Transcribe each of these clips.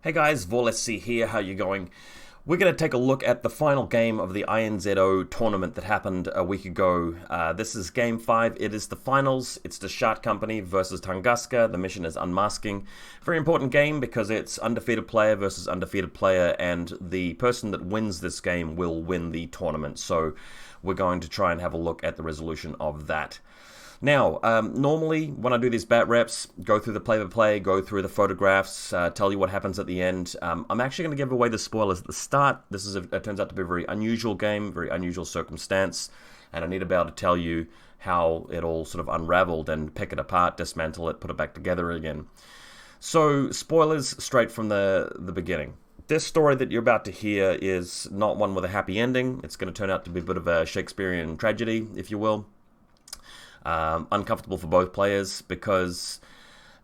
Hey guys, VaulSC here, how you going? We're going to take a look at the final game of the INZO tournament that happened a week ago. This is Game 5, it is the finals, it's the Shard Company versus Tunguska, the mission is Unmasking. Very important game because it's undefeated player versus undefeated player, and the person that wins this game will win the tournament. So we're going to try and have a look at the resolution of that. Now, normally when I do these bat reps, go through the play-by-play, go through the photographs, tell you what happens at the end. I'm actually going to give away the spoilers at the start. This is it turns out to be a very unusual game, very unusual circumstance, and I need to be able to tell you how it all sort of unraveled and pick it apart, dismantle it, put it back together again. So, spoilers straight from the beginning. This story that you're about to hear is not one with a happy ending. It's going to turn out to be a bit of a Shakespearean tragedy, if you will. Uncomfortable for both players because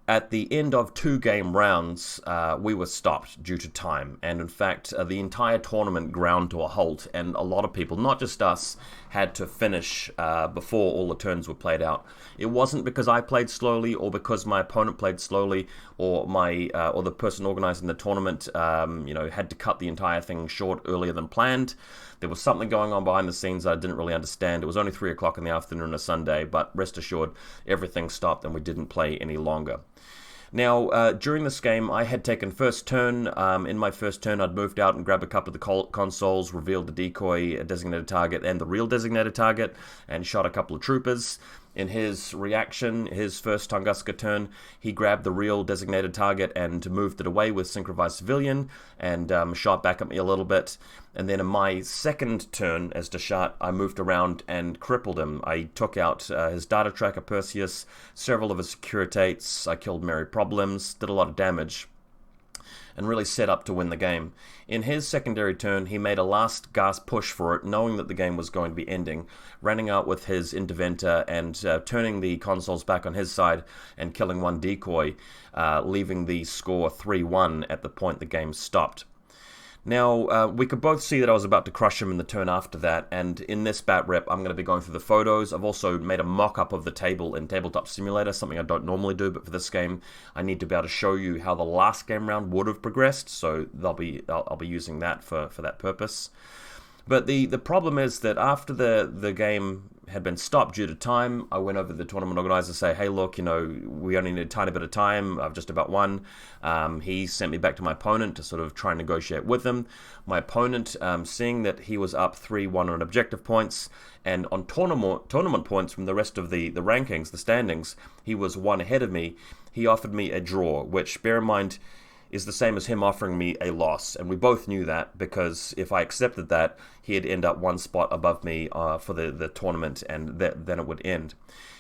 at the end of 2 game rounds, we were stopped due to time, and in fact the entire tournament ground to a halt, and a lot of people, not just us, had to finish before all the turns were played out. It wasn't because I played slowly or because my opponent played slowly or or the person organizing the tournament had to cut the entire thing short earlier than planned. There was something going on behind the scenes that I didn't really understand. It was only 3 o'clock in the afternoon on a Sunday, but rest assured, everything stopped and we didn't play any longer. Now, during this game, I had taken first turn. In my first turn, I'd moved out and grabbed a couple of the consoles, revealed the decoy designated target and the real designated target, and shot a couple of troopers. In his reaction, his first Tunguska turn, he grabbed the real designated target and moved it away with synchronized civilian and shot back at me a little bit. And then in my second turn as Deshat, I moved around and crippled him. I took out his data tracker Perseus, several of his securitates, I killed Mary Problems, did a lot of damage, and really set up to win the game. In his secondary turn, he made a last gasp push for it, knowing that the game was going to be ending, running out with his interventor and turning the consoles back on his side and killing one decoy, leaving the score 3-1 at the point the game stopped. Now, we could both see that I was about to crush him in the turn after that, and in this bat rep, I'm going to be going through the photos. I've also made a mock-up of the table in Tabletop Simulator, something I don't normally do, but for this game, I need to be able to show you how the last game round would have progressed, so I'll be using that for that purpose. But the problem is that after the game had been stopped due to time, I went over to the tournament organizer to say, hey, look, we only need a tiny bit of time. I've just about won. He sent me back to my opponent to sort of try and negotiate with him. My opponent, seeing that he was up 3-1 on objective points, and on tournament points from the rest of the rankings, the standings, he was 1 ahead of me. He offered me a draw, which, bear in mind, is the same as him offering me a loss, and we both knew that because if I accepted that, he'd end up 1 spot above me for the tournament, and then it would end.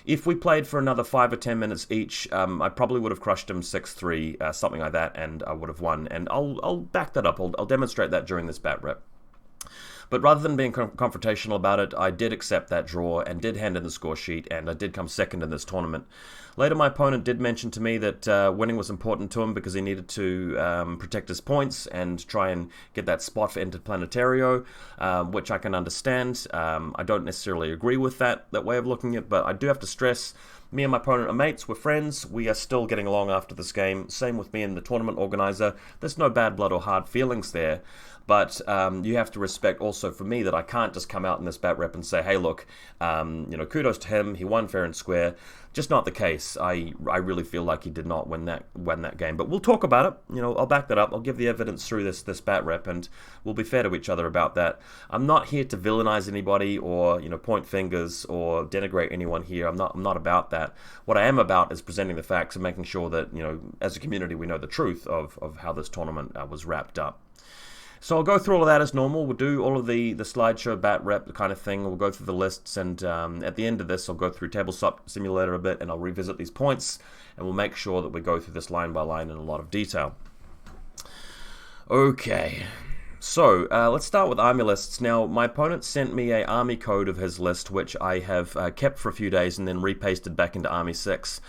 If we played for another 5 or 10 minutes each, I probably would have crushed him 6-3, something like that, and I would have won. And I'll back that up. I'll demonstrate that during this bat rep. But rather than being confrontational about it, I did accept that draw and did hand in the score sheet, and I did come second in this tournament. Later, my opponent did mention to me that winning was important to him because he needed to protect his points and try and get that spot for Interplanetario, which I can understand. I don't necessarily agree with that way of looking at it, but I do have to stress, me and my opponent are mates, we're friends, we are still getting along after this game. Same with me and the tournament organizer. There's no bad blood or hard feelings there. But you have to respect also for me that I can't just come out in this bat rep and say, hey, look, kudos to him, he won fair and square. Just not the case. I really feel like he did not win that game. But we'll talk about it. I'll back that up. I'll give the evidence through this bat rep, and we'll be fair to each other about that. I'm not here to villainize anybody or point fingers or denigrate anyone here. I'm not about that. What I am about is presenting the facts and making sure that as a community we know the truth of how this tournament was wrapped up. So I'll go through all of that as normal. We'll do all of the slideshow, bat rep kind of thing. We'll go through the lists, and at the end of this, I'll go through Tabletop Simulator a bit, and I'll revisit these points, and we'll make sure that we go through this line by line in a lot of detail. Okay, so let's start with army lists. Now, my opponent sent me an army code of his list, which I have kept for a few days and then repasted back into Army 6.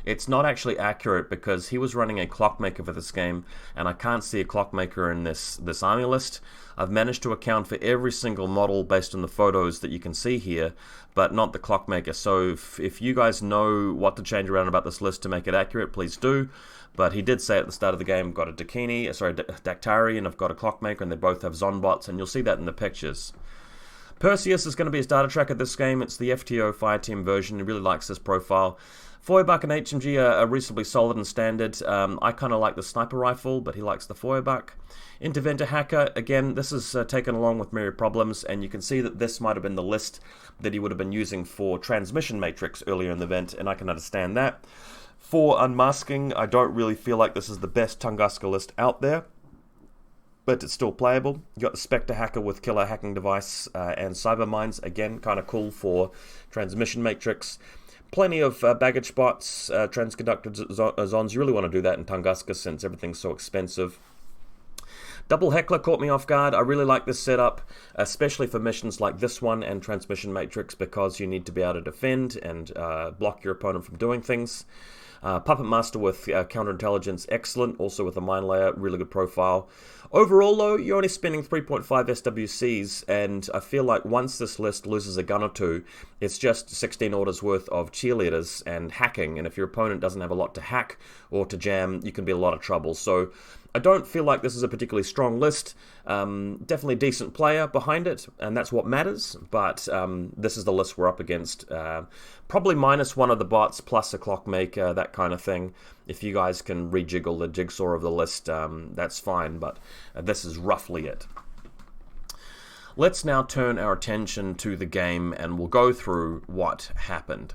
It's not actually accurate because he was running a clockmaker for this game, and I can't see a clockmaker in this army list. I've managed to account for every single model based on the photos that you can see here, but not the clockmaker. So if you guys know what to change around about this list to make it accurate, please do. But he did say at the start of the game, I've got a Dactari, and I've got a clockmaker, and they both have Zonbots, and you'll see that in the pictures. Perseus is going to be his data tracker this game. It's the FTO Fireteam version. He really likes this profile. Feuerbach and HMG are reasonably solid and standard. I kind of like the sniper rifle, but he likes the Feuerbach. Interventor Hacker, again, this is taken along with Myriad Problems, and you can see that this might have been the list that he would have been using for Transmission Matrix earlier in the event, and I can understand that. For Unmasking, I don't really feel like this is the best Tunguska list out there, but it's still playable. You got the Spectre Hacker with Killer Hacking Device and Cyber Mines, again, kind of cool for Transmission Matrix. Plenty of baggage spots, transconductor zones. You really want to do that in Tunguska since everything's so expensive. Double Heckler caught me off guard. I really like this setup, especially for missions like this one and Transmission Matrix, because you need to be able to defend and block your opponent from doing things. Puppet Master with counterintelligence, excellent. Also with a mine layer, really good profile. Overall, though, you're only spending 3.5 SWCs, and I feel like once this list loses a gun or two, it's just 16 orders worth of cheerleaders and hacking, and if your opponent doesn't have a lot to hack or to jam, you can be in a lot of trouble. So I don't feel like this is a particularly strong list. Definitely a decent player behind it, and that's what matters, but this is the list we're up against. Probably minus one of the bots, plus a clockmaker, that kind of thing. If you guys can rejiggle the jigsaw of the list, that's fine, but this is roughly it. Let's now turn our attention to the game, and we'll go through what happened.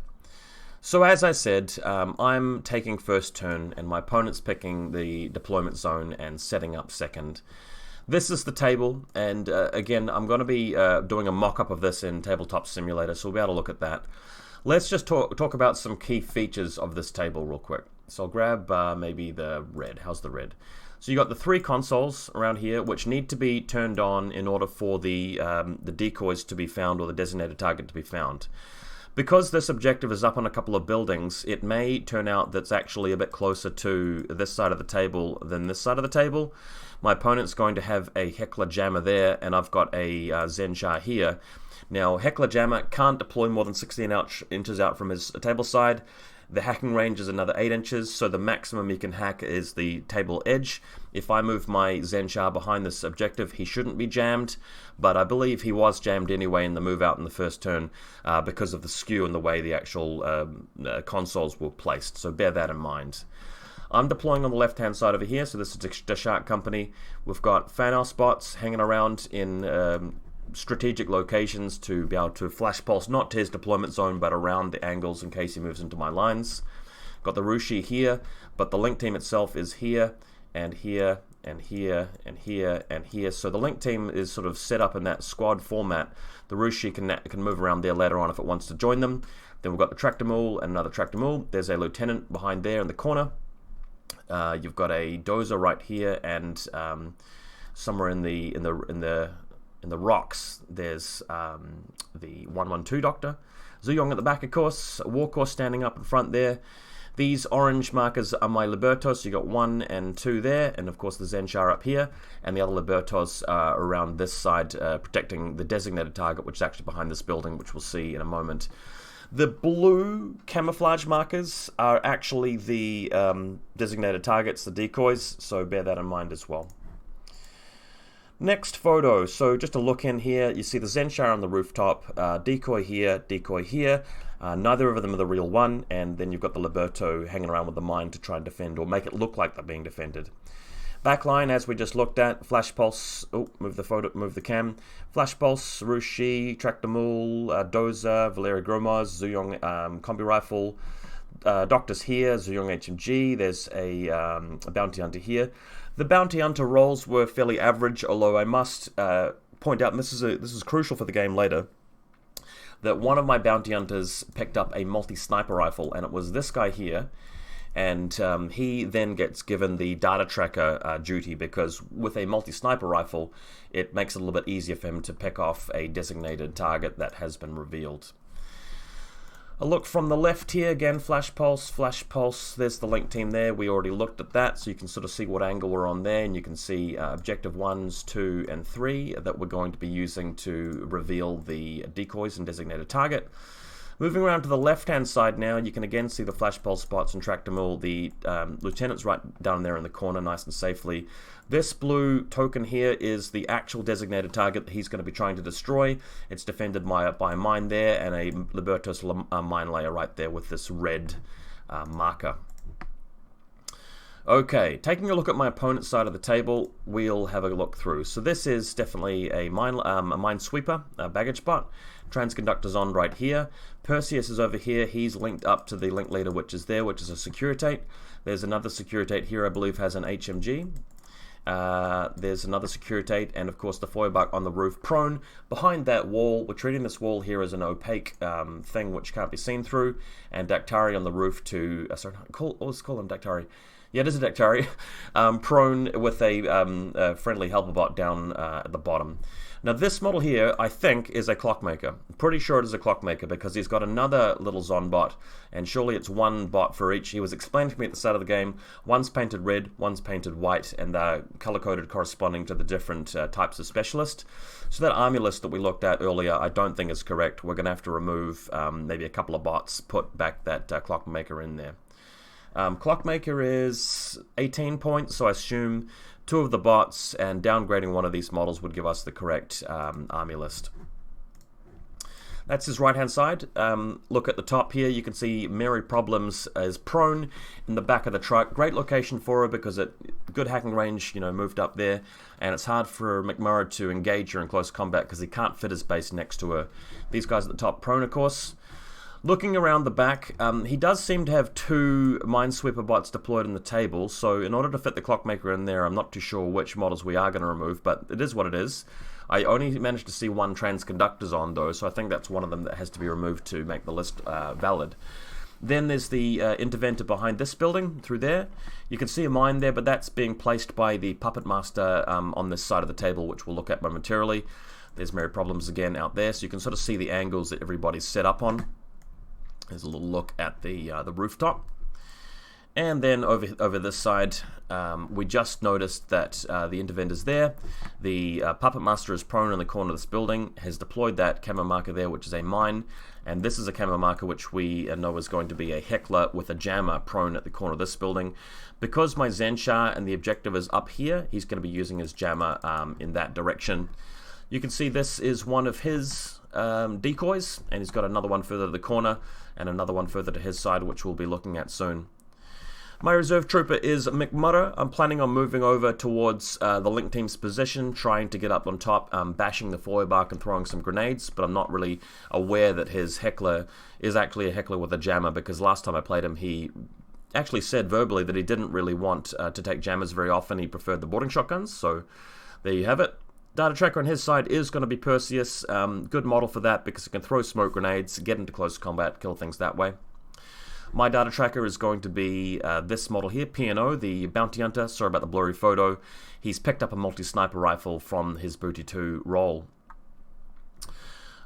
So as I said, I'm taking first turn, and my opponent's picking the deployment zone and setting up second. This is the table, and again, I'm going to be doing a mock-up of this in Tabletop Simulator, so we'll be able to look at that. Let's just talk about some key features of this table real quick. So I'll grab maybe the red. How's the red? So you got the 3 consoles around here, which need to be turned on in order for the decoys to be found, or the designated target to be found. Because this objective is up on a couple of buildings, it may turn out that's actually a bit closer to this side of the table than this side of the table. My opponent's going to have a Heckler Jammer there, and I've got a Zenshar here. Now, Heckler Jammer can't deploy more than 16 inches out from his table side. The hacking range is another 8 inches, so the maximum he can hack is the table edge. If I move my Zenshar behind this objective, he shouldn't be jammed, but I believe he was jammed anyway in the move out in the first turn because of the skew and the way the actual consoles were placed, so bear that in mind. I'm deploying on the left-hand side over here, so this is the Shark Company. We've got fan-out spots hanging around in strategic locations to be able to flash pulse, not to his deployment zone, but around the angles in case he moves into my lines. Got the Rushi here, but the link team itself is here, and here, and here, and here, and here. So the link team is sort of set up in that squad format. The Rushi can move around there later on if it wants to join them. Then we've got the Tractor Mule and another Tractor Mule. There's a Lieutenant behind there in the corner. You've got a Dozer right here, and somewhere in the rocks, there's the 112 Doctor. Zuyong at the back, of course. A Warcore standing up in front there. These orange markers are my Libertos. So you got 1 and 2 there, and of course the Zenshar up here, and the other Libertos are around this side, protecting the designated target, which is actually behind this building, which we'll see in a moment. The blue camouflage markers are actually the designated targets, the decoys, so bear that in mind as well. Next photo, so just a look in here, you see the Zenshar on the rooftop, decoy here, neither of them are the real one, and then you've got the Liberto hanging around with the mine to try and defend, or make it look like they're being defended. Backline, as we just looked at, Flash Pulse, move the cam, Flash Pulse, Rushi, Tractor Mule, Dozer, Valeria Gromaz, Zuyong Combi Rifle, Doctor's here, Zuyong HMG, there's a Bounty Hunter here. The Bounty Hunter rolls were fairly average, although I must point out, and this is crucial for the game later, that one of my Bounty Hunters picked up a multi-sniper rifle, and it was this guy here, and he then gets given the data tracker duty, because with a multi-sniper rifle, it makes it a little bit easier for him to pick off a designated target that has been revealed. A look from the left here, again, flash pulse, there's the link team there, we already looked at that, so you can sort of see what angle we're on there, and you can see objective 1s, 2, and 3 that we're going to be using to reveal the decoys and designated target. Moving around to the left-hand side now, you can again see the flash pulse spots and track them all. The lieutenant's right down there in the corner, nice and safely. This blue token here is the actual designated target that he's going to be trying to destroy. It's defended by a mine there and a Libertos mine layer right there with this red marker. Okay, taking a look at my opponent's side of the table, we'll have a look through. So this is definitely a mine sweeper, a baggage bot. Transconductor's on right here. Perseus is over here. He's linked up to the link leader, which is there, which is a Securitate. There's another Securitate here, I believe, has an HMG. There's another Securitate, and of course the Feuerbach on the roof, prone. Behind that wall, we're treating this wall here as an opaque thing which can't be seen through, and Dactari on the roof to, let's call him Dactari. Yeah, it is a Dactari, prone with a friendly helper bot down at the bottom. Now this model here, I think, is a clockmaker. I'm pretty sure it is a clockmaker because he's got another little Zon bot, and surely it's one bot for each. He was explained to me at the start of the game, one's painted red, one's painted white, and they're color-coded corresponding to the different types of specialist. So that army list that we looked at earlier, I don't think is correct. We're going to have to remove maybe a couple of bots, put back that clockmaker in there. Clockmaker is 18 points, so I assume 2 of the bots and downgrading one of these models would give us the correct army list. That's his right hand side. Look at the top here, you can see Mary Problems is prone in the back of the truck. Great location for her because it good hacking range, you know, moved up there, and it's hard for McMurray to engage her in close combat because he can't fit his base next to her. These guys at the top prone, of course. Looking around the back, he does seem to have 2 Minesweeper bots deployed in the table, so in order to fit the Clockmaker in there, I'm not too sure which models we are going to remove, but it is what it is. I only managed to see 1 Transconductors on, though, so I think that's one of them that has to be removed to make the list valid. Then there's the Interventor behind this building, through there. You can see a mine there, but that's being placed by the Puppet Master on this side of the table, which we'll look at momentarily. There's Mary Problems again out there, so you can sort of see the angles that everybody's set up on. There's a little look at the rooftop. And then over this side, we just noticed that the Interventor's there. The Puppet Master is prone in the corner of this building, has deployed that camo marker there, which is a mine. And this is a camo marker which we know is going to be a Heckler with a Jammer prone at the corner of this building. Because my Zenshar and the objective is up here, he's going to be using his Jammer in that direction. You can see this is one of his decoys, and he's got another one further to the corner and another one further to his side, which we'll be looking at soon. My reserve trooper is McMurray. I'm planning on moving over towards the link team's position, trying to get up on top, bashing the Feuerbach and throwing some grenades, but I'm not really aware that his Heckler is actually a Heckler with a Jammer, because last time I played him, he actually said verbally that he didn't really want to take Jammers very often. He preferred the boarding shotguns, so there you have it. Data Tracker on his side is going to be Perseus. Good model for that because it can throw smoke grenades, get into close combat, kill things that way. My Data Tracker is going to be this model here, P&O, the Bounty Hunter. Sorry about the blurry photo. He's picked up a multi-sniper rifle from his Booty 2 role.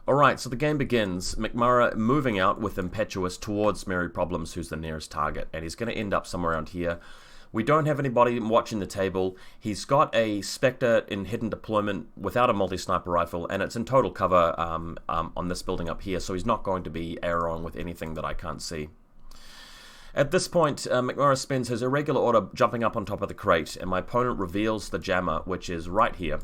Alright, so the game begins. McMurray moving out with Impetuous towards Mary Problems, who's the nearest target, and he's going to end up somewhere around here. We don't have anybody watching the table. He's got a Spectre in hidden deployment without a multi-sniper rifle, and it's in total cover on this building up here, so he's not going to be arrowing with anything that I can't see. At this point, McMurray spends his irregular order jumping up on top of the crate, and my opponent reveals the Jammer, which is right here.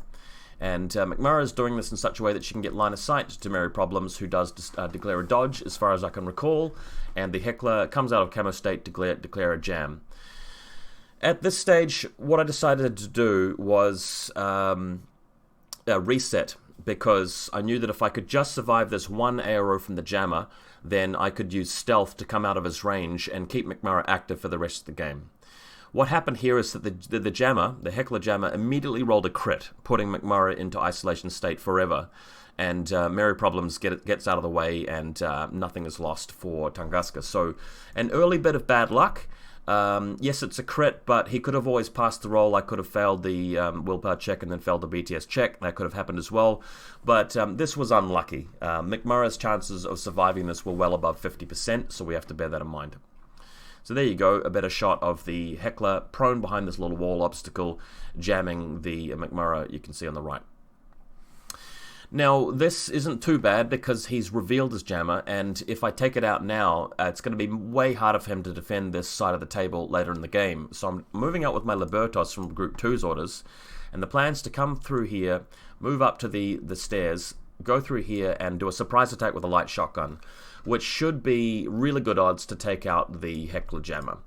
And McMurray is doing this in such a way that she can get line of sight to Mary Problems, who does declare a dodge, as far as I can recall, and the Heckler comes out of camo state to declare a jam. At this stage, what I decided to do was reset, because I knew that if I could just survive this one arrow from the Jammer, then I could use stealth to come out of his range and keep McMurray active for the rest of the game. What happened here is that the Jammer, the Heckler Jammer, immediately rolled a crit, putting McMurray into isolation state forever, and Mary Problems gets out of the way, and nothing is lost for Tunguska. So, an early bit of bad luck. Yes, it's a crit, but he could have always passed the roll. I could have failed the willpower check and then failed the BTS check. That could have happened as well. But this was unlucky. McMurray's chances of surviving this were well above 50%, so we have to bear that in mind. So there you go, a better shot of the Heckler prone behind this little wall obstacle, jamming the McMurray you can see on the right. Now, this isn't too bad because he's revealed his jammer, and if I take it out now, it's going to be way harder for him to defend this side of the table later in the game. So I'm moving out with my Libertos from Group 2's orders, and the plan's to come through here, move up to the stairs, go through here, and do a surprise attack with a light shotgun, which should be really good odds to take out the Heckler jammer.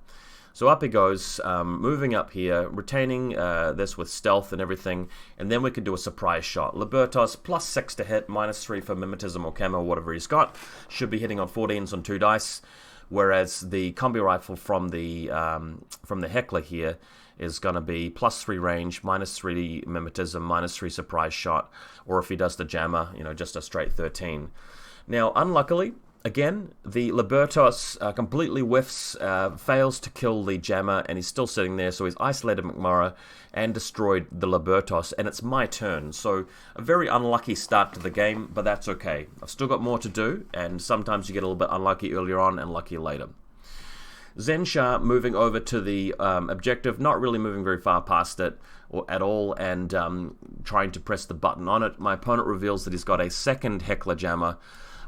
So up he goes, moving up here, retaining this with stealth and everything, and then we could do a surprise shot. Libertos, +6 to hit, -3 for mimetism or camo, whatever he's got. Should be hitting on 14s on 2 dice, whereas the combi rifle from the Heckler here is going to be +3 range, -3 mimetism, -3 surprise shot, or if he does the jammer, you know, just a straight 13. Now, unluckily, again, the Libertos completely whiffs, fails to kill the jammer, and he's still sitting there, so he's isolated McMurray and destroyed the Libertos, and it's my turn. So a very unlucky start to the game, but that's okay. I've still got more to do, and sometimes you get a little bit unlucky earlier on and lucky later. Zensha moving over to the objective, not really moving very far past it or at all, and trying to press the button on it. My opponent reveals that he's got a second Heckler jammer,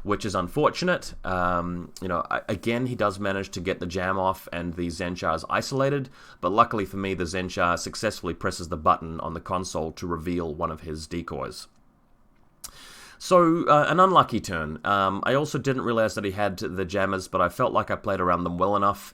which is unfortunate. You know, again, he does manage to get the jam off and the Zensha is isolated, but luckily for me, the Zensha successfully presses the button on the console to reveal one of his decoys. So, an unlucky turn. I also didn't realize that he had the jammers, but I felt like I played around them well enough.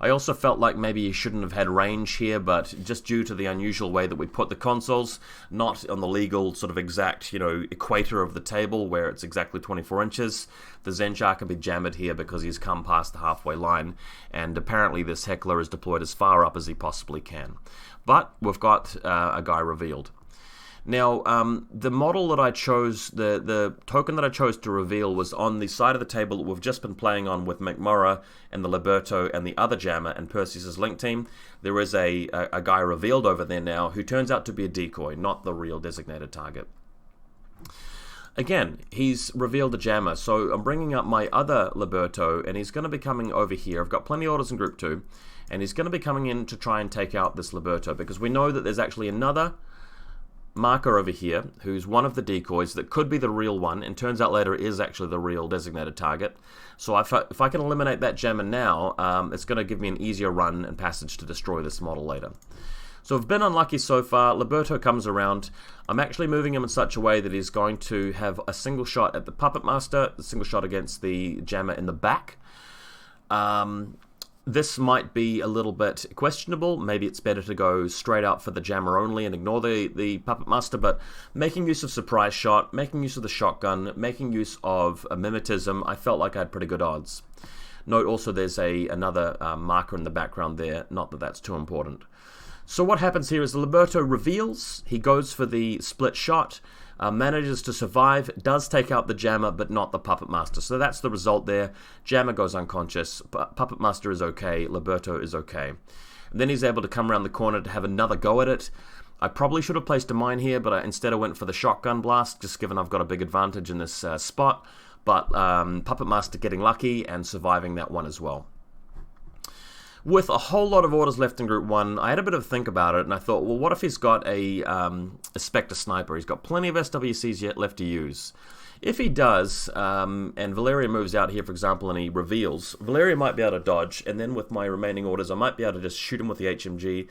I also felt like maybe he shouldn't have had range here, but just due to the unusual way that we put the consoles, not on the legal sort of exact, you know, equator of the table where it's exactly 24 inches, the Zensha can be jammed here because he's come past the halfway line, and apparently this Heckler is deployed as far up as he possibly can. But we've got a guy revealed. Now, the model that I chose, the token that I chose to reveal was on the side of the table that we've just been playing on with McMurray and the Liberto and the other jammer and Perseus' link team. There is a guy revealed over there now who turns out to be a decoy, not the real designated target. Again, he's revealed a jammer, so I'm bringing up my other Liberto, and he's going to be coming over here. I've got plenty of orders in Group 2, and he's going to be coming in to try and take out this Liberto, because we know that there's actually another marker over here who's one of the decoys that could be the real one, and turns out later it is actually the real designated target. So if I can eliminate that jammer now, it's going to give me an easier run and passage to destroy this model later. So I've been unlucky so far. Liberto comes around. I'm actually moving him in such a way that he's going to have a single shot at the Puppet Master, a single shot against the jammer in the back. This might be a little bit questionable. Maybe it's better to go straight out for the jammer only and ignore the Puppet Master, but making use of surprise shot, making use of the shotgun, making use of a mimetism, I felt like I had pretty good odds. Note also there's another marker in the background there, not that that's too important. So what happens here is Liberto reveals, he goes for the split shot, manages to survive, does take out the jammer, but not the Puppet Master. So that's the result there. Jammer goes unconscious, Puppet Master is okay, Liberto is okay. And then he's able to come around the corner to have another go at it. I probably should have placed a mine here, but instead I went for the shotgun blast, just given I've got a big advantage in this spot. But Puppet Master getting lucky and surviving that one as well. With a whole lot of orders left in Group 1, I had a bit of a think about it, and I thought, well, what if he's got a Spectre Sniper? He's got plenty of SWCs yet left to use. If he does, and Valeria moves out here, for example, and he reveals, Valeria might be able to dodge, and then with my remaining orders, I might be able to just shoot him with the HMG,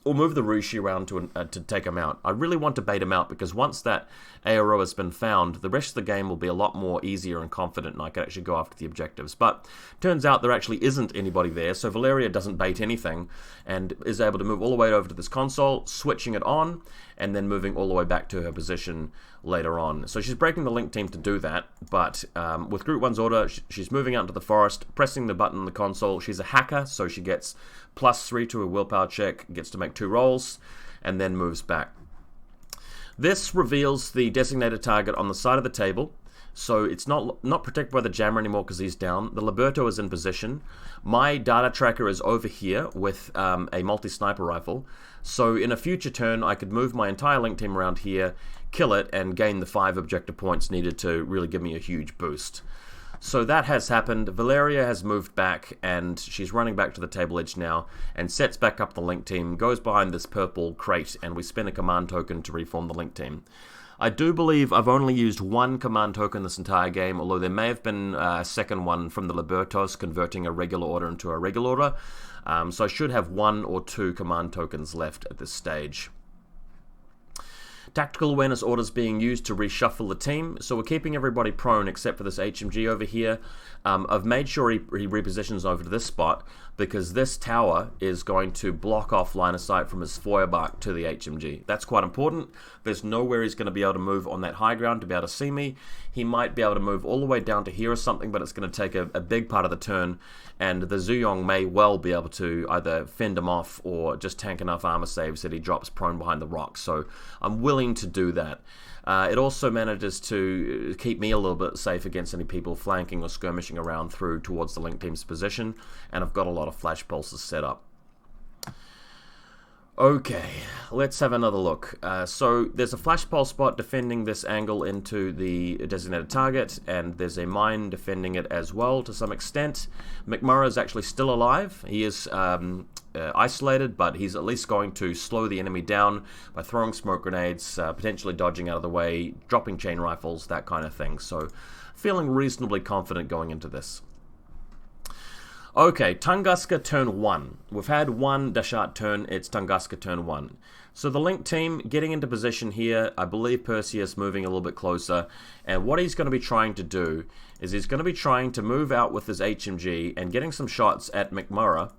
or move the Rushi around to take him out. I really want to bait him out, because once that ARO has been found, the rest of the game will be a lot more easier and confident, and I can actually go after the objectives. But turns out there actually isn't anybody there, so Valeria doesn't bait anything, and is able to move all the way over to this console, switching it on, and then moving all the way back to her position later on. So she's breaking the link team to do that, but with Group 1's order, she's moving out into the forest, pressing the button on the console. She's a hacker, so she gets +3 to her willpower check, gets to make 2 rolls, and then moves back. This reveals the designated target on the side of the table. So it's not protected by the jammer anymore because he's down. The Liberto is in position. My data tracker is over here with a multi-sniper rifle. So in a future turn, I could move my entire link team around here, kill it, and gain the 5 objective points needed to really give me a huge boost. So that has happened. Valeria has moved back, and she's running back to the table edge now, and sets back up the link team, goes behind this purple crate, and we spend a command token to reform the link team. I do believe I've only used 1 command token this entire game, although there may have been a second one from the Libertos converting a regular order into a regular order. So I should have 1 or 2 command tokens left at this stage. Tactical awareness orders being used to reshuffle the team, so we're keeping everybody prone except for this HMG over here. I've made sure he repositions over to this spot because this tower is going to block off line of sight from his Feuerbach to the HMG. That's quite important. There's nowhere he's going to be able to move on that high ground to be able to see me. He might be able to move all the way down to here or something, but it's going to take a big part of the turn, and the Zuyong may well be able to either fend him off or just tank enough armor saves that he drops prone behind the rock. So I'm willing to do that. It also manages to keep me a little bit safe against any people flanking or skirmishing around through towards the link team's position, and I've got a lot of flash pulses set up. Okay, let's have another look. So there's a flash pulse spot defending this angle into the designated target, and there's a mine defending it as well to some extent. McMurray is actually still alive. He is isolated, but he's at least going to slow the enemy down by throwing smoke grenades, potentially dodging out of the way, dropping chain rifles, that kind of thing. So feeling reasonably confident going into this. Okay, Tunguska turn 1. We've had 1 Dashat turn, it's Tunguska turn 1. So the link team getting into position here, I believe Perseus moving a little bit closer, and what he's going to be trying to do is he's going to be trying to move out with his HMG and getting some shots at McMurray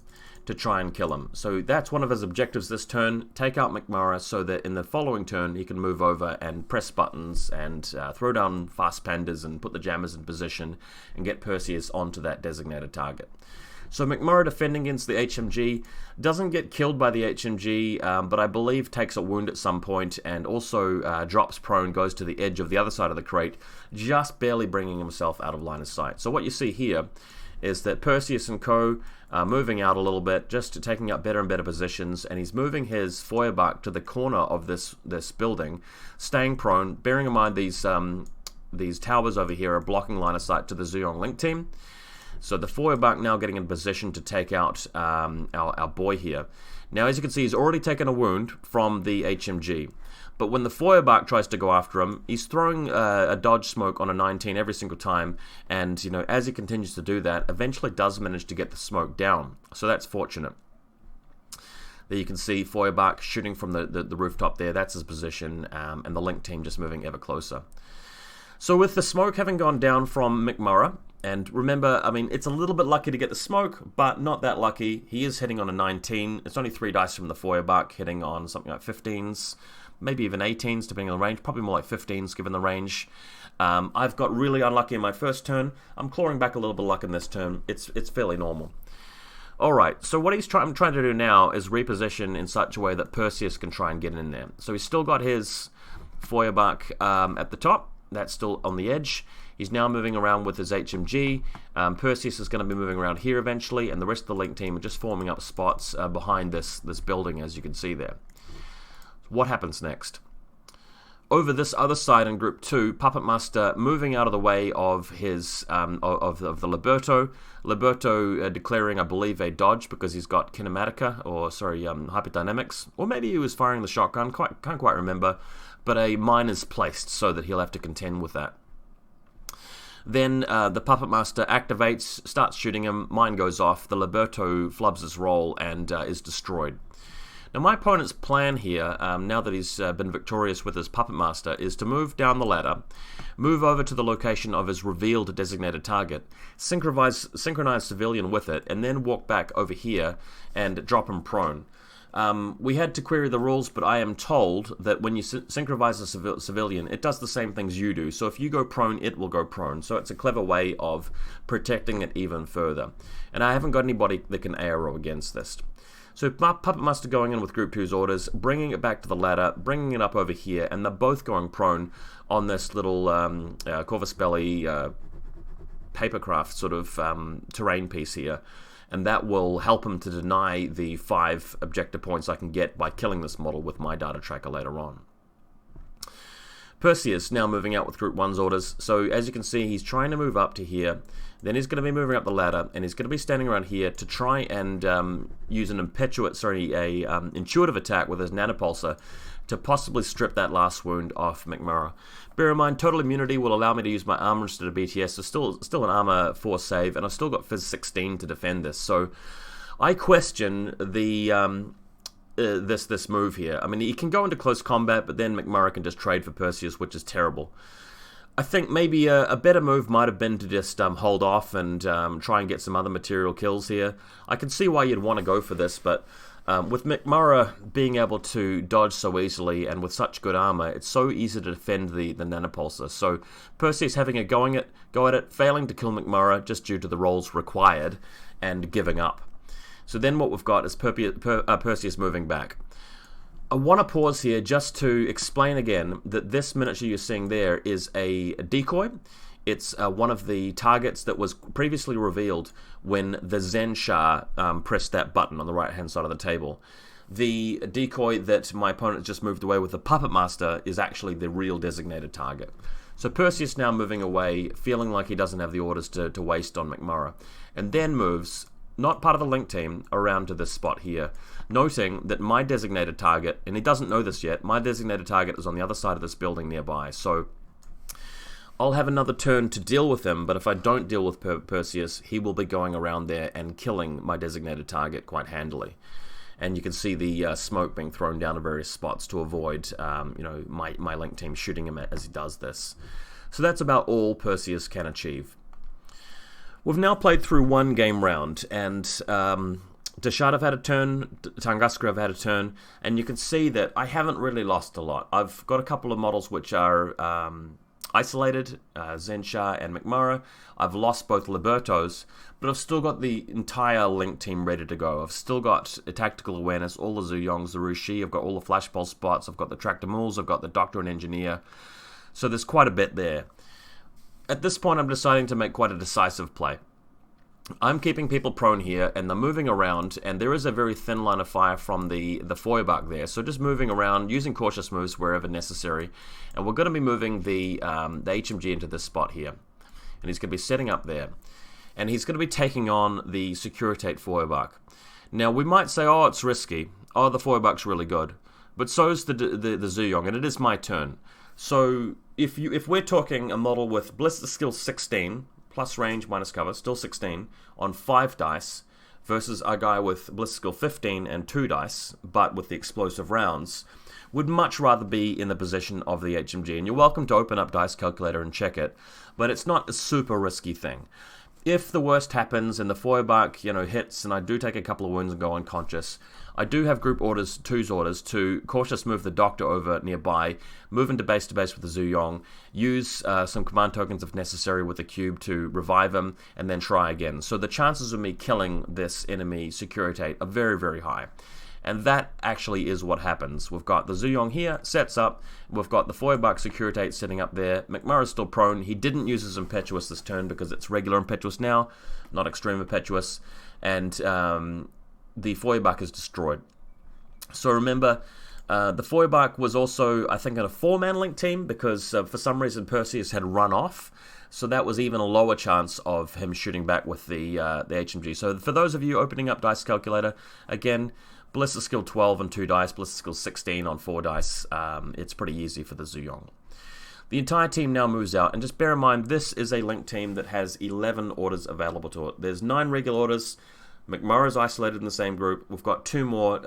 to try and kill him. So that's one of his objectives this turn, take out McMurray so that in the following turn he can move over and press buttons and throw down fast pandas and put the jammers in position and get Perseus onto that designated target. So McMurray defending against the HMG, doesn't get killed by the HMG, but I believe takes a wound at some point and also drops prone, goes to the edge of the other side of the crate, just barely bringing himself out of line of sight. So what you see here is that Perseus and co moving out a little bit, just taking up better and better positions, and he's moving his Feuerbach to the corner of this building, staying prone, bearing in mind these towers over here are blocking line of sight to the Zuyong link team. So the Feuerbach now getting in position to take out our boy here. Now, as you can see, he's already taken a wound from the HMG. But when the Feuerbach tries to go after him, he's throwing a dodge smoke on a 19 every single time. And, you know, as he continues to do that, eventually does manage to get the smoke down. So that's fortunate. There you can see Feuerbach shooting from the rooftop there. That's his position. And the link team just moving ever closer. So with the smoke having gone down from McMurray, and remember, I mean, it's a little bit lucky to get the smoke, but not that lucky. He is hitting on a 19. It's only 3 dice from the Feuerbach, hitting on something like 15s, maybe even 18s, depending on the range. Probably more like 15s, given the range. I've got really unlucky in my first turn. I'm clawing back a little bit of luck in this turn. It's fairly normal. Alright, so what I'm trying to do now is reposition in such a way that Perseus can try and get in there. So he's still got his Feuerbach at the top. That's still on the edge. He's now moving around with his HMG. Perseus is going to be moving around here eventually, and the rest of the link team are just forming up spots behind this building, as you can see there. What happens next? Over this other side in Group 2, Puppet Master moving out of the way of his of the Liberto. Liberto declaring, I believe, a dodge because he's got kinematica, or sorry, hyperdynamics, or maybe he was firing the shotgun. Can't quite remember. But a mine is placed so that he'll have to contend with that. Then the Puppet Master activates, starts shooting him, mine goes off, the Liberto flubs his roll and is destroyed. Now my opponent's plan here, now that he's been victorious with his Puppet Master, is to move down the ladder, move over to the location of his revealed designated target, synchronize civilian with it, and then walk back over here and drop him prone. We had to query the rules, but I am told that when you synchronize a civilian, it does the same things you do. So if you go prone, it will go prone. So it's a clever way of protecting it even further. And I haven't got anybody that can ARO against this. So Puppet Master going in with Group 2's orders, bringing it back to the ladder, bringing it up over here, and they're both going prone on this little Corvus Belli papercraft sort of terrain piece here. And that will help him to deny the 5 objective points I can get by killing this model with my data tracker later on. Perseus now moving out with Group 1's orders. So as you can see, he's trying to move up to here. Then he's going to be moving up the ladder, and he's going to be standing around here to try and use an intuitive attack with his nanopulsar to possibly strip that last wound off McMurrough. Bear in mind, total immunity will allow me to use my armor instead of BTS, so still an armor 4 save, and I've still got Phys 16 to defend this. So I question the this move here. I mean, he can go into close combat, but then McMurrough can just trade for Perseus, which is terrible. I think maybe a better move might have been to just hold off and try and get some other material kills here. I can see why you'd want to go for this, but with McMurrough being able to dodge so easily and with such good armor, it's so easy to defend the nanopulsar. So Perseus having a go at it, failing to kill McMurrough just due to the rolls required, and giving up. So then what we've got is Perseus moving back. I want to pause here just to explain again that this miniature you're seeing there is a decoy. It's one of the targets that was previously revealed when the Zen Shah pressed that button on the right hand side of the table. The decoy that my opponent just moved away with the Puppet Master is actually the real designated target. So Perseus now moving away, feeling like he doesn't have the orders to waste on McMurrough, and then moves, not part of the link team, around to this spot here, noting that my designated target, and he doesn't know this yet, my designated target is on the other side of this building nearby. So I'll have another turn to deal with him, but if I don't deal with Perseus, he will be going around there and killing my designated target quite handily. And you can see the smoke being thrown down to various spots to avoid my link team shooting him as he does this. So that's about all Perseus can achieve. We've now played through one game round, and Deshad have had a turn, Tunguska have had a turn, and you can see that I haven't really lost a lot. I've got a couple of models which are isolated, Zen Shah and McMurrough. I've lost both Libertos, but I've still got the entire link team ready to go. I've still got a tactical awareness, all the Zuyongs, the Rushi, I've got all the flash pulse spots, I've got the tractor mules, I've got the doctor and engineer. So there's quite a bit there. At this point, I'm deciding to make quite a decisive play. I'm keeping people prone here, and they're moving around, and there is a very thin line of fire from the Feuerbach there. So just moving around, using cautious moves wherever necessary. And we're going to be moving the HMG into this spot here. And he's going to be setting up there. And he's going to be taking on the Securitate Feuerbach. Now, we might say, oh, it's risky. Oh, the Feuerbach's really good. But so's the Zuyong, and it is my turn. So if we're talking a model with Ballistic Skill 16, plus range minus cover, still 16, on 5 dice, versus a guy with Ballistic Skill 15 and 2 dice, but with the explosive rounds, would much rather be in the position of the HMG. And you're welcome to open up Dice Calculator and check it, but it's not a super risky thing. If the worst happens and the Feuerbach, hits, and I do take a couple of wounds and go unconscious, I do have group orders, 2's orders, to cautious move the doctor over nearby, move into base to base with the Zuyong, use some command tokens if necessary with the cube to revive him, and then try again. So the chances of me killing this enemy Securitate are very, very high. And that actually is what happens. We've got the Zuyong here, sets up. We've got the Feuerbach Securitate sitting up there. McMurrough's still prone. He didn't use his Impetuous this turn because it's regular Impetuous now, not Extreme Impetuous. And the Feuerbach is destroyed. So remember, the Feuerbach was also, I think, in a 4-man link team because for some reason Perseus had run off. So that was even a lower chance of him shooting back with the HMG. So for those of you opening up Dice Calculator, again, Ballistic Skill 12 on 2 dice, Ballistic Skill 16 on 4 dice. It's pretty easy for the Zuyong. The entire team now moves out, and just bear in mind, this is a link team that has 11 orders available to it. There's 9 regular orders. McMurrough's isolated in the same group. We've got 2 more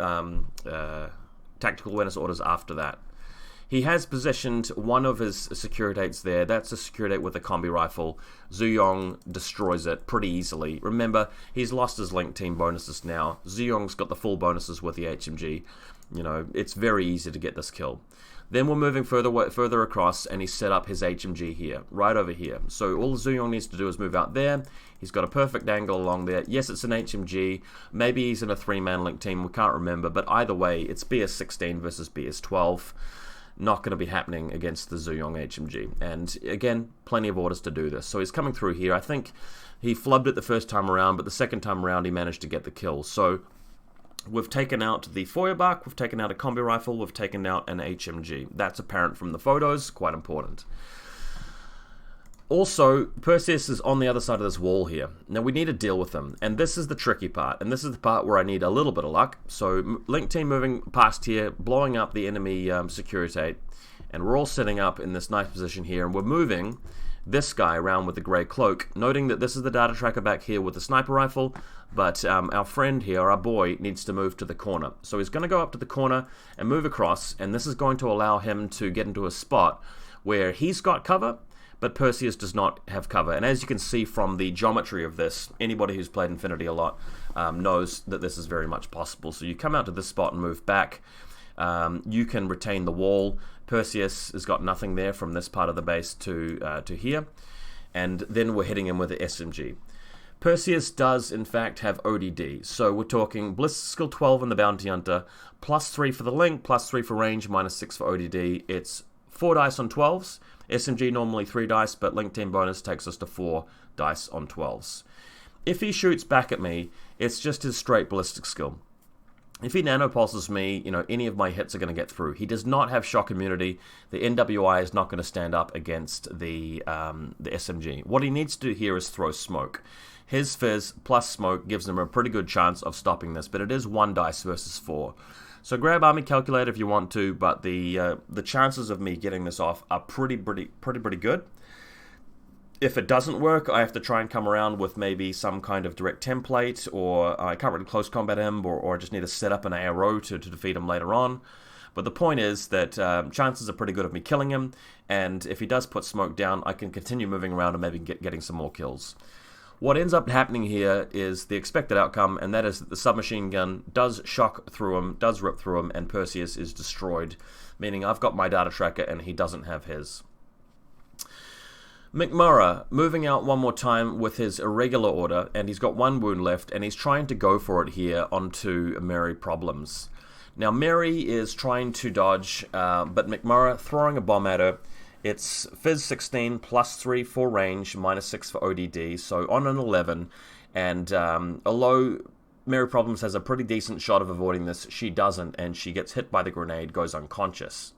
tactical awareness orders after that. He has positioned one of his Securitates there. That's a Securitate with a combi rifle. Zuyong destroys it pretty easily. Remember, he's lost his link team bonuses now. Zuyong's got the full bonuses with the HMG. You know, it's very easy to get this kill. Then we're moving further across, and he's set up his HMG here, right over here. So all Zuyong needs to do is move out there. He's got a perfect angle along there. Yes, it's an HMG. Maybe he's in a 3-man link team. We can't remember. But either way, it's BS16 versus BS12. Not going to be happening against the Zuyong HMG. And again, plenty of orders to do this. So he's coming through here. I think he flubbed it the first time around, but the second time around he managed to get the kill. So we've taken out the Feuerbach, we've taken out a combi rifle, we've taken out an HMG. That's apparent from the photos, quite important. Also, Perseus is on the other side of this wall here. Now we need to deal with him, and this is the tricky part, and this is the part where I need a little bit of luck. So link team moving past here, blowing up the enemy Securitate, and we're all setting up in this nice position here, and we're moving this guy around with the grey cloak, noting that this is the data tracker back here with the sniper rifle, but our friend here, our boy, needs to move to the corner. So he's going to go up to the corner and move across, and this is going to allow him to get into a spot where he's got cover, but Perseus does not have cover. And as you can see from the geometry of this, anybody who's played infiNity a lot knows that this is very much possible. So you come out to this spot and move back. You can retain the wall. Perseus has got nothing there from this part of the base to here. And then we're hitting him with the SMG. Perseus does, in fact, have ODD. So we're talking Ballistic Skill 12 in the Bounty Hunter, +3 for the link, +3 for range, -6 for ODD. It's 4 dice on 12s. SMG normally 3 dice, but link team bonus takes us to 4 dice on 12s. If he shoots back at me, it's just his straight ballistic skill. If he nanopulses me, you know, any of my hits are going to get through. He does not have shock immunity. The NWI is not going to stand up against the SMG. What he needs to do here is throw smoke. His fizz plus smoke gives him a pretty good chance of stopping this, but it is 1 dice versus 4. So grab Army Calculator if you want to, but the chances of me getting this off are pretty good. If it doesn't work, I have to try and come around with maybe some kind of direct template, or I can't really close combat him, or I just need to set up an ARO to defeat him later on. But the point is that chances are pretty good of me killing him, and if he does put smoke down, I can continue moving around and maybe getting some more kills. What ends up happening here is the expected outcome, and that is that the submachine gun does shock through him, does rip through him, and Perseus is destroyed, meaning I've got my data tracker and he doesn't have his. McMurray moving out one more time with his irregular order, and he's got 1 wound left, and he's trying to go for it here onto Mary Problems. Now Mary is trying to dodge, but McMurray throwing a bomb at her. It's Fizz 16 +3 for range, -6 for ODD, so on an 11. And although Mary Problems has a pretty decent shot of avoiding this, she doesn't, and she gets hit by the grenade, goes unconscious.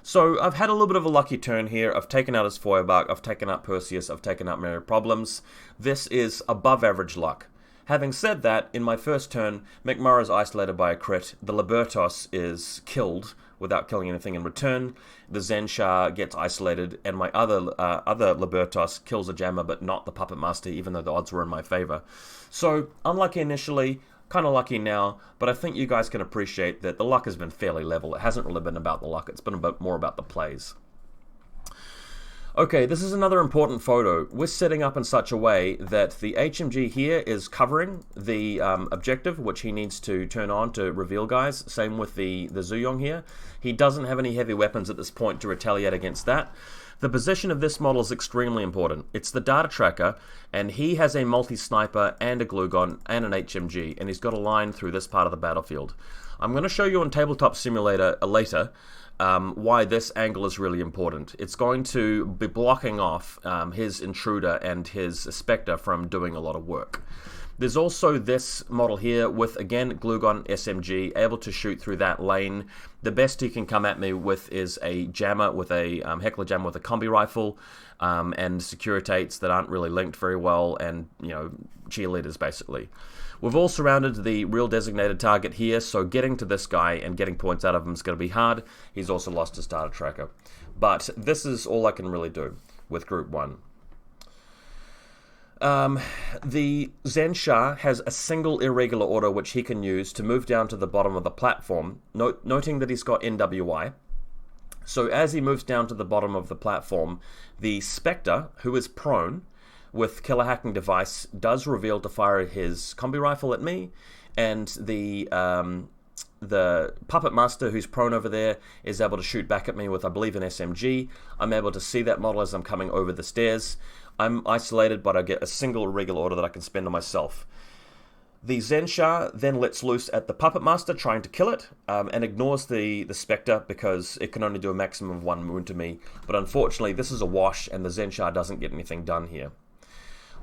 So I've had a little bit of a lucky turn here. I've taken out his Feuerbach, I've taken out Perseus, I've taken out Mary Problems. This is above average luck. Having said that, in my first turn, McMurray is isolated by a crit, the Libertos is killed without killing anything in return, the Zensha gets isolated, and my other Libertos kills a jammer, but not the Puppet Master, even though the odds were in my favor. So, unlucky initially, kind of lucky now, but I think you guys can appreciate that the luck has been fairly level. It hasn't really been about the luck, it's been a bit more about the plays. Okay, this is another important photo. We're setting up in such a way that the HMG here is covering the objective, which he needs to turn on to reveal guys. Same with the Zuyong here. He doesn't have any heavy weapons at this point to retaliate against that. The position of this model is extremely important. It's the data tracker, and he has a multi-sniper and a glue gun and an HMG, and he's got a line through this part of the battlefield. I'm going to show you on Tabletop Simulator later why this angle is really important. It's going to be blocking off his intruder and his Spectre from doing a lot of work. There's also this model here with, again, glue gun SMG, able to shoot through that lane. The best he can come at me with is a jammer, with a heckler jammer with a combi rifle, and Securitates that aren't really linked very well, and, you know, cheerleaders basically. We've all surrounded the real designated target here, so getting to this guy and getting points out of him is going to be hard. He's also lost his data tracker. But this is all I can really do with Group 1. The Zensha has a single irregular order which he can use to move down to the bottom of the platform, noting that he's got NWI. So as he moves down to the bottom of the platform, the Spectre, who is prone with killer hacking device, does reveal to fire his combi rifle at me, and the Puppet Master, who's prone over there, is able to shoot back at me with, I believe, an SMG. I'm able to see that model as I'm coming over the stairs. I'm isolated, but I get a single regular order that I can spend on myself. The Zenshar then lets loose at the Puppet Master, trying to kill it, and ignores the Spectre because it can only do a maximum of 1 wound to me. But unfortunately, this is a wash, and the Zenshar doesn't get anything done here.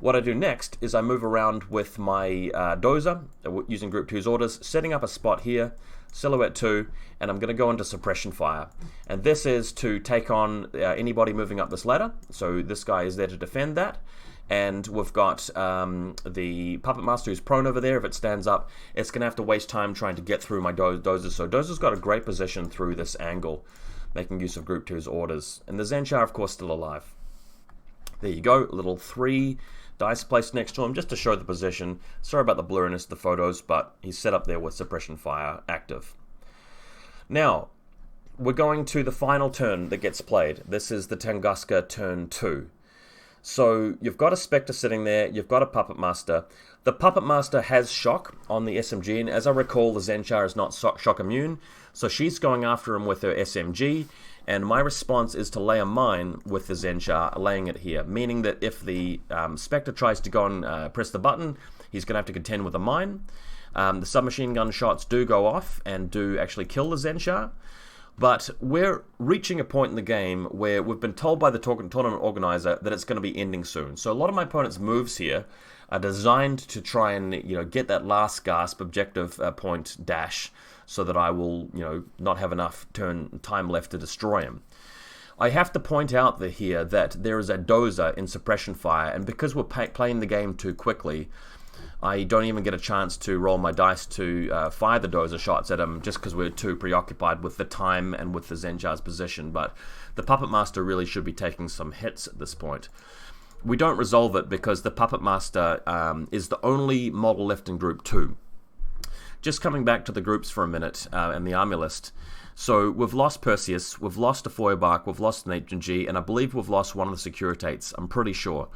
What I do next is I move around with my dozer, using Group 2's orders, setting up a spot here, Silhouette 2, and I'm going to go into Suppression Fire. And this is to take on anybody moving up this ladder, so this guy is there to defend that. And we've got the Puppet Master who's prone over there. If it stands up, it's going to have to waste time trying to get through my dozers. So Dozer's got a great position through this angle, making use of Group 2's orders. And the Zenshar, of course, still alive. There you go, little 3 dice placed next to him just to show the position. Sorry about the blurriness of the photos, but he's set up there with Suppression Fire active. Now, we're going to the final turn that gets played. This is the Tunguska turn 2. So you've got a Spectre sitting there, you've got a Puppet Master. The Puppet Master has shock on the SMG, and as I recall, the Zenshar is not shock immune, so she's going after him with her SMG, and my response is to lay a mine with the Zenshar, laying it here, meaning that if the Spectre tries to go and press the button, he's going to have to contend with a mine. The submachine gun shots do go off and do actually kill the Zenshar. But we're reaching a point in the game where we've been told by the tournament organizer that it's going to be ending soon. So a lot of my opponent's moves here are designed to try and get that last gasp objective point dash, so that I will not have enough turn time left to destroy him. I have to point out here that there is a dozer in Suppression Fire, and because we're playing the game too quickly, I don't even get a chance to roll my dice to fire the dozer shots at him, just because we're too preoccupied with the time and with the Zenshar's position. But the Puppet Master really should be taking some hits at this point. We don't resolve it because the Puppet Master is the only model left in Group 2. Just coming back to the groups for a minute and the army list. So we've lost Perseus, we've lost a Feuerbach, we've lost an HG, and I believe we've lost one of the Securitates, I'm pretty sure.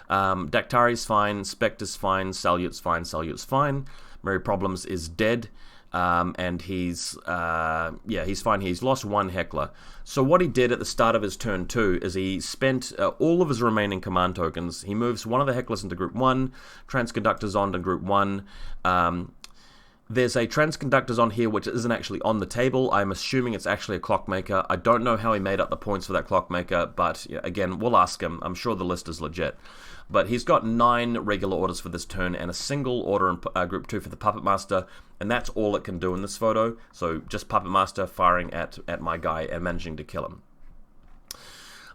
Dactari's fine, Spectre's fine, Salute's fine, Mary Problems is dead, and he's fine. He's lost 1 Heckler. So what he did at the start of his turn 2 is he spent all of his remaining command tokens. He moves one of the Hecklers into Group 1, Transconductors on to Group 1, there's a Transconductors on here which isn't actually on the table. I'm assuming it's actually a Clockmaker. I don't know how he made up the points for that Clockmaker, but again, we'll ask him. I'm sure the list is legit. But he's got 9 regular orders for this turn and a single order in Group 2 for the Puppet Master, and that's all it can do in this photo. So just Puppet Master firing at my guy and managing to kill him.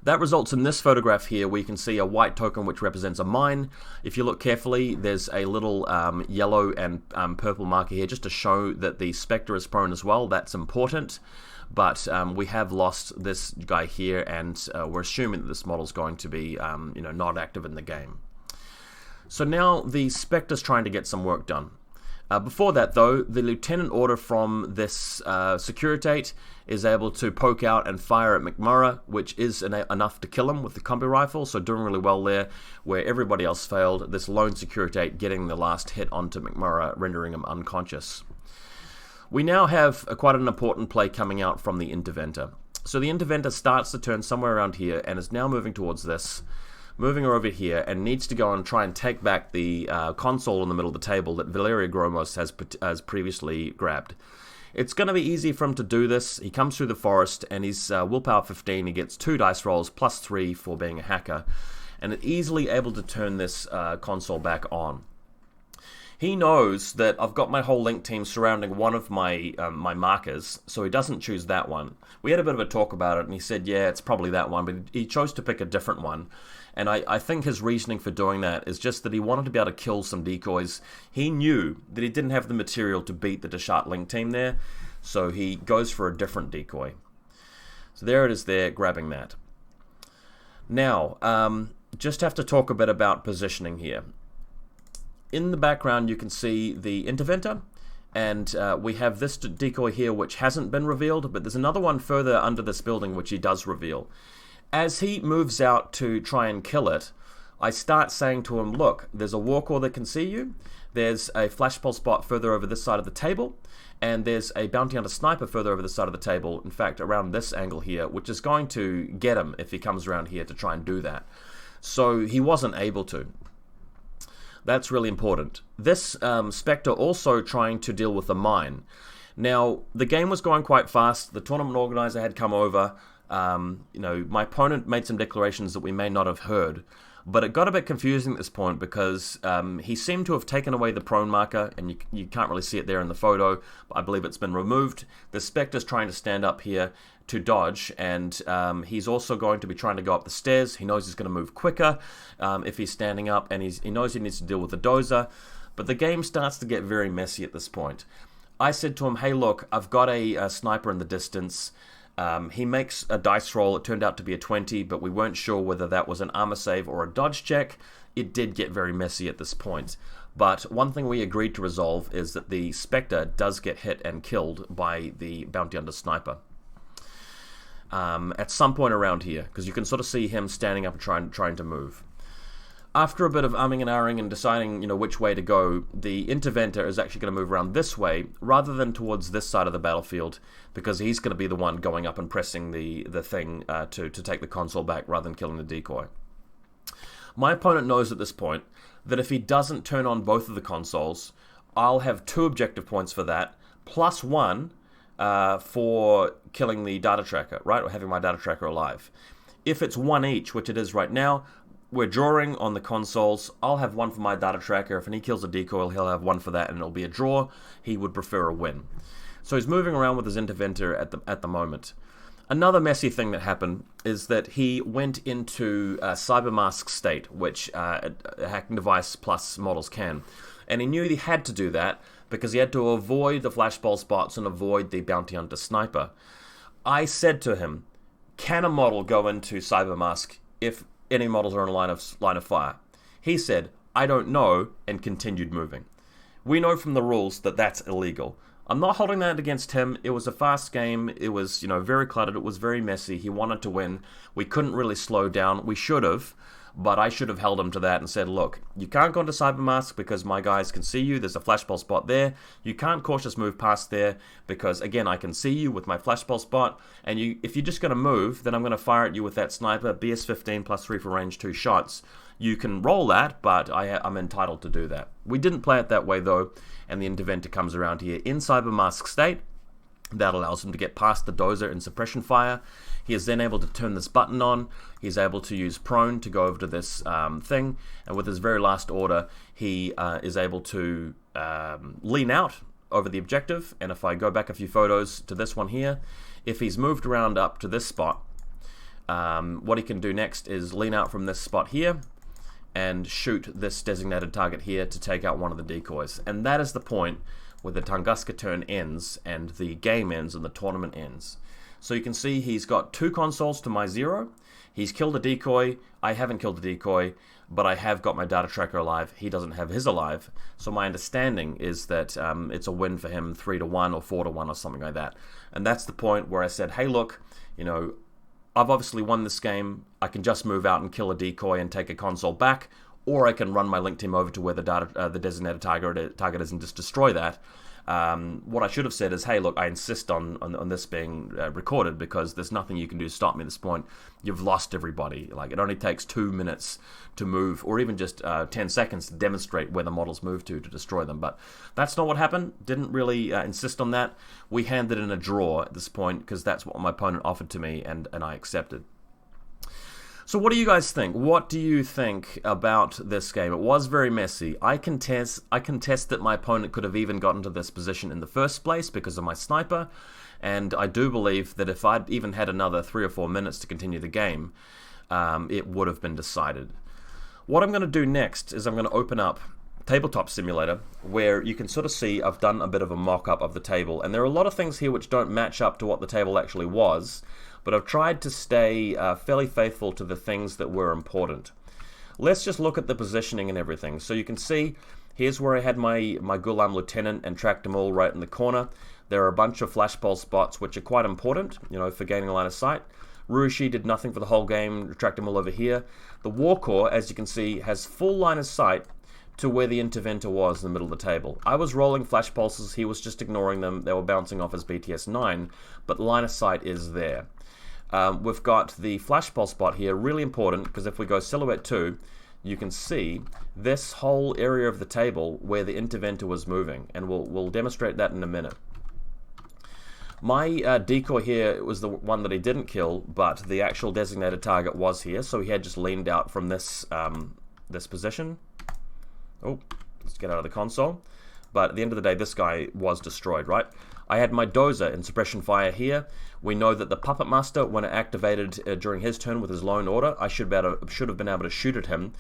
That results in this photograph here where you can see a white token which represents a mine. If you look carefully, there's a little yellow and purple marker here just to show that the Spectre is prone as well. That's important. But we have lost this guy here, and we're assuming that this model is going to be not active in the game. So now the Spectre's trying to get some work done. Before that, though, the Lieutenant order from this Securitate is able to poke out and fire at McMurray, which is enough to kill him with the combi rifle, so doing really well there, where everybody else failed. This lone Securitate getting the last hit onto McMurray, rendering him unconscious. We now have quite an important play coming out from the Interventor. So the Interventor starts the turn somewhere around here and is now moving towards this, moving over here, and needs to go and try and take back the console in the middle of the table that Valeria Gromos has previously grabbed. It's going to be easy for him to do this. He comes through the forest, and he's willpower 15. He gets 2 dice rolls, plus 3 for being a hacker, and is easily able to turn this console back on. He knows that I've got my whole link team surrounding one of my my markers, so he doesn't choose that one. We had a bit of a talk about it, and he said, yeah, it's probably that one, but he chose to pick a different one. And I think his reasoning for doing that is just that he wanted to be able to kill some decoys. He knew that he didn't have the material to beat the Deschart link team there, so he goes for a different decoy. So there it is there, grabbing that. Now, just have to talk a bit about positioning here. In the background, you can see the Interventor And we have this decoy here which hasn't been revealed, but there's another one further under this building which he does reveal. As he moves out to try and kill it, I start saying to him, look, there's a walker that can see you, there's a flashbulb spot further over this side of the table, and there's a bounty hunter sniper further over the side of the table, in fact around this angle here, which is going to get him if he comes around here to try and do that. So he wasn't able to. That's really important. This Spectre also trying to deal with the mine. Now, the game was going quite fast. The tournament organizer had come over. My opponent made some declarations that we may not have heard. But it got a bit confusing at this point because he seemed to have taken away the prone marker, and you can't really see it there in the photo, but I believe it's been removed. The Spectre's trying to stand up here to dodge, and he's also going to be trying to go up the stairs. He knows he's going to move quicker if he's standing up, and he knows he needs to deal with the dozer. But the game starts to get very messy at this point. I said to him, hey look, I've got a sniper in the distance. He makes a dice roll. It turned out to be a 20, but we weren't sure whether that was an armor save or a dodge check. It did get very messy at this point. But one thing we agreed to resolve is that the Spectre does get hit and killed by the bounty hunter sniper. At some point around here, because you can sort of see him standing up and trying to move. After a bit of umming and ahhing and deciding, which way to go, the interventor is actually going to move around this way rather than towards this side of the battlefield, because he's going to be the one going up and pressing the thing to take the console back rather than killing the decoy. My opponent knows at this point that if he doesn't turn on both of the consoles, I'll have 2 objective points for that, plus 1 for killing the data tracker, right, or having my data tracker alive. If it's 1 each, which it is right now, we're drawing on the consoles. I'll have 1 for my data tracker. If he kills a decoy, he'll have 1 for that, and it'll be a draw. He would prefer a win. So he's moving around with his interventor at the moment. Another messy thing that happened is that he went into cybermask state, which a hacking device plus models can. And he knew he had to do that because he had to avoid the flashbulb spots and avoid the bounty hunter sniper. I said to him, can a model go into cybermask if any models are in line of fire? He said, I don't know, and continued moving. We know from the rules that that's illegal. I'm not holding that against him. It was a fast game. It was, very cluttered. It was very messy. He wanted to win. We couldn't really slow down. We should have, but I should have held him to that and said, look, you can't go into cybermask because my guys can see you. There's a flashbulb spot there. You can't cautious move past there because, again, I can see you with my flashbulb spot. And if you're just going to move, then I'm going to fire at you with that sniper, BS-15 plus 3 for range 2 shots. You can roll that, but I'm entitled to do that. We didn't play it that way, though, and the interventor comes around here in cybermask state. That allows him to get past the dozer and suppression fire. He is then able to turn this button on. He's able to use prone to go over to this thing. And with his very last order, he is able to lean out over the objective. And if I go back a few photos to this one here, if he's moved around up to this spot, what he can do next is lean out from this spot here and shoot this designated target here to take out one of the decoys. And that is the point where the Tunguska turn ends and the game ends and the tournament ends. So you can see he's got 2 consoles to my 0. He's killed a decoy. I haven't killed a decoy, but I have got my data tracker alive. He doesn't have his alive. So my understanding is that it's a win for him, 3-1 or 4-1 or something like that. And that's the point where I said, hey, look, I've obviously won this game. I can just move out and kill a decoy and take a console back, or I can run my link team over to where the designated target is and just destroy that. What I should have said is, hey, look, I insist on this being recorded because there's nothing you can do to stop me at this point. You've lost everybody. Like, it only takes 2 minutes to move, or even just 10 seconds to demonstrate where the models move to destroy them. But that's not what happened. Didn't really insist on that. We handed in a draw at this point because that's what my opponent offered to me, and I accepted. So what do you guys think? What do you think about this game? It was very messy. I contest that my opponent could have even gotten to this position in the first place because of my sniper, and I do believe that if I'd even had another 3 or 4 minutes to continue the game, it would have been decided. What I'm going to do next is I'm going to open up Tabletop Simulator, where you can sort of see I've done a bit of a mock-up of the table, and there are a lot of things here which don't match up to what the table actually was, but I've tried to stay fairly faithful to the things that were important. Let's just look at the positioning and everything. So you can see Here's where I had my Gulam Lieutenant and tracked them all right in the corner. There are a bunch of flashbulb spots which are quite important, you know, for gaining a line of sight. Rushi did nothing for the whole game, tracked them all over here. The War Core, as you can see, has full line of sight to where the interventor was in the middle of the table. I was rolling flash pulses, he was just ignoring them, they were bouncing off his BTS-9, but line of sight is there. We've got the flash pulse spot here, really important, because if we go silhouette 2, you can see this whole area of the table where the interventor was moving, and we'll demonstrate that in a minute. My decoy here was the one that he didn't kill, but the actual designated target was here, so he had just leaned out from this this position. Oh, let's get out of the console. But at the end of the day, this guy was destroyed, right? I had my dozer in suppression fire here. We know that the Puppet Master, when it activated during his turn with his lone order, I should have been able to shoot at him.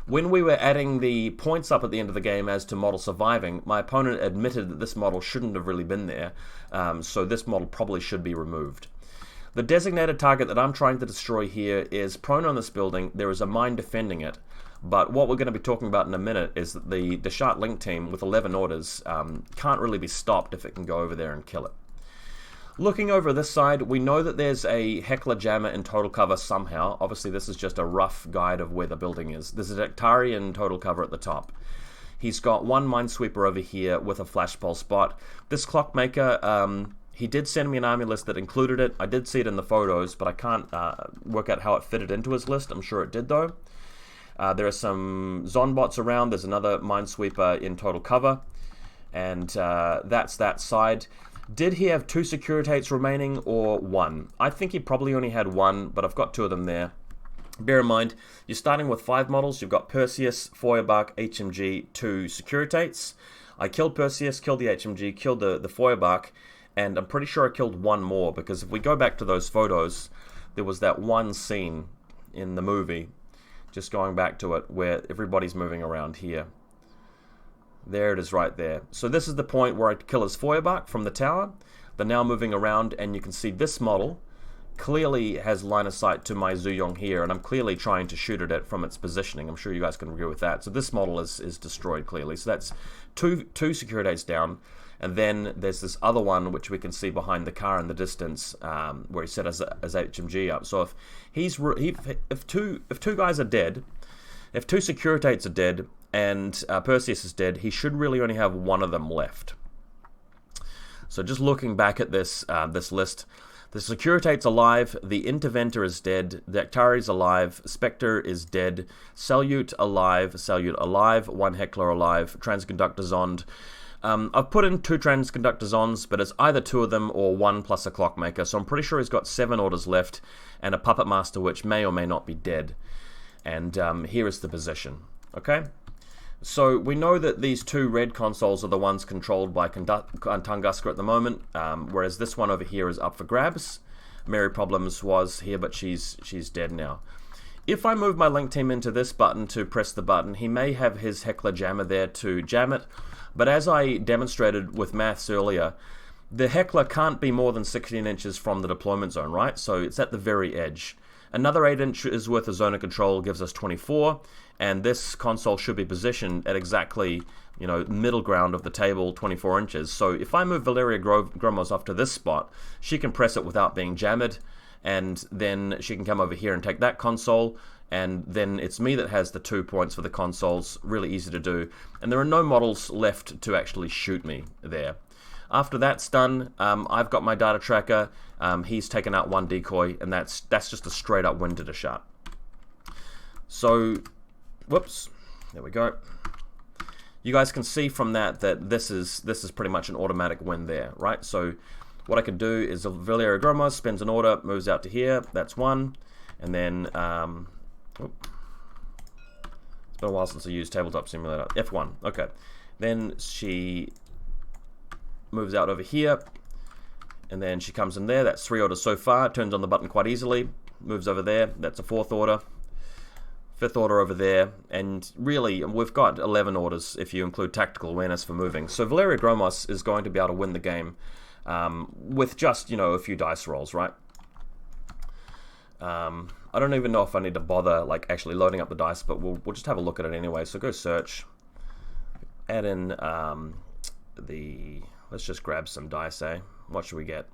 When we were adding the points up at the end of the game as to model surviving, my opponent admitted that this model shouldn't have really been there, so this model probably should be removed. The designated target that I'm trying to destroy here is prone on this building. There is a mine defending it, but what we're going to be talking about in a minute is that the Deshart Link team with 11 orders can't really be stopped if it can go over there and kill it. Looking over this side, we know that there's a Heckler Jammer in total cover somehow. Obviously, this is just a rough guide of where the building is. There's a Daktari in total cover at the top. He's got one Minesweeper over here with a flash pulse spot. This Clockmaker, he did send me an army list that included it. I did see it in the photos, but I can't work out how it fitted into his list. I'm sure it did, though. There are some Zonbots around. There's another Minesweeper in total cover. And that's that side. Did he have 2 Securitates remaining or 1? I think he probably only had 1, but I've got 2 of them there. Bear in mind, you're starting with 5 models. You've got Perseus, Feuerbach, HMG, 2 Securitates. I killed Perseus, killed the HMG, killed the Feuerbach, and I'm pretty sure I killed 1 more, because if we go back to those photos, there was that one scene in the movie, just going back to it, where everybody's moving around here. There it is right there. So this is the point where I kill his Feuerbach from the tower. They're now moving around, and you can see this model clearly has line of sight to my Zuyong here, and I'm clearly trying to shoot at it from its positioning. I'm sure you guys can agree with that. So this model is destroyed clearly. So that's two Securitates down, and then there's this other one which we can see behind the car in the distance, where he set his HMG up. So if two guys are dead, if 2 Securitates are dead, and Perseus is dead, he should really only have 1 of them left. So just looking back at this this list, the Securitate's alive, the Interventor is dead, the Daktari's alive, Spectre is dead, Salute alive, 1 Heckler alive, Transconductor Zond. I've put in 2 Transconductor Zonds, but it's either 2 of them or 1 plus a Clockmaker, so I'm pretty sure he's got 7 orders left, and a Puppet Master which may or may not be dead. And here is the position. Okay? So we know that these 2 red consoles are the ones controlled by Tunguska at the moment, whereas this one over here is up for grabs. Mary Problems was here, but she's dead now. If I move my Link team into this button to press the button, he may have his Heckler Jammer there to jam it, but as I demonstrated with maths earlier, the Heckler can't be more than 16 inches from the deployment zone, right? So it's at the very edge. Another 8 inches worth of zone of control gives us 24, and this console should be positioned at exactly, you know, middle ground of the table, 24 inches. So if I move Valeria Gromos off to this spot, she can press it without being jammed, and then she can come over here and take that console, and then it's me that has the 2 points for the consoles. Really easy to do, and there are no models left to actually shoot me there. After that's done, I've got my data tracker. He's taken out 1 decoy, and that's just a straight up win to the shot. So, whoops, there we go. You guys can see from that this is pretty much an automatic win there, right? So what I can do is Valeria Gromos spends an order, moves out to here. That's 1, and then it's been a while since I used Tabletop Simulator. F1, okay. Then she moves out over here, and then she comes in there. That's 3 orders so far. Turns on the button quite easily, moves over there. That's a 4th order, 5th order over there, and really we've got 11 orders if you include tactical awareness for moving. So Valeria Gromos is going to be able to win the game with just, you know, a few dice rolls, right? I don't even know if I need to bother like actually loading up the dice, but we'll just have a look at it anyway. So go search. add in let's just grab some dice, eh? What should we get?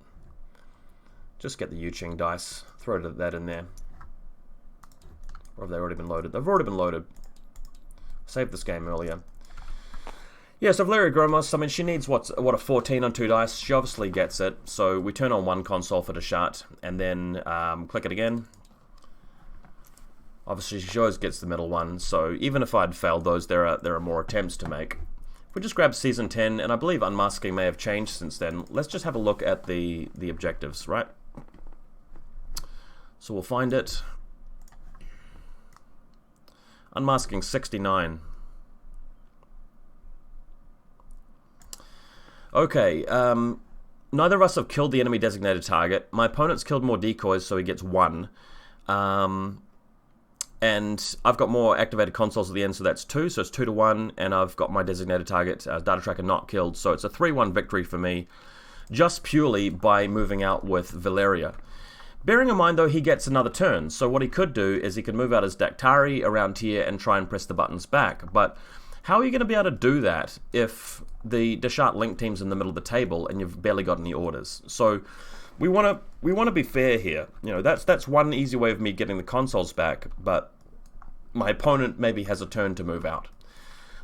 Just get the Yuching dice, throw that in there. Or have they already been loaded? They've already been loaded. Saved this game earlier. Yeah, so Valeria Gromos, I mean, she needs what, a 14 on 2 dice. She obviously gets it. So we turn on one console for the shot, and then click it again. Obviously, she always gets the middle one. So even if I'd failed those, there are more attempts to make. If we just grab Season 10, and I believe Unmasking may have changed since then, let's just have a look at the objectives, right? So we'll find it. Unmasking 69. Okay, neither of us have killed the enemy designated target. My opponent's killed more decoys, so he gets 1. And I've got more activated consoles at the end, so that's 2, so it's 2 to 1, and I've got my designated target, Data Tracker, not killed, so it's a 3-1 victory for me, just purely by moving out with Valeria. Bearing in mind, though, he gets another turn, so what he could do is he could move out his Daktari around here and try and press the buttons back, but how are you going to be able to do that if the Deschart Link team's in the middle of the table and you've barely got any orders? So we want to be fair here. You know, that's one easy way of me getting the consoles back, but my opponent maybe has a turn to move out.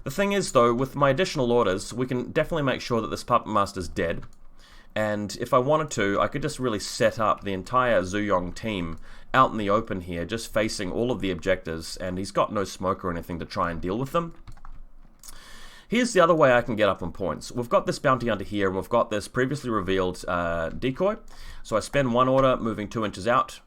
The thing is, though, with my additional orders, we can definitely make sure that this Puppet Master's dead. And if I wanted to, I could just really set up the entire Zuyong team out in the open here, just facing all of the objectives, and he's got no smoke or anything to try and deal with them. Here's the other way I can get up on points. We've got this bounty under here, and we've got this previously revealed decoy. So I spend 1 order moving 2 inches out.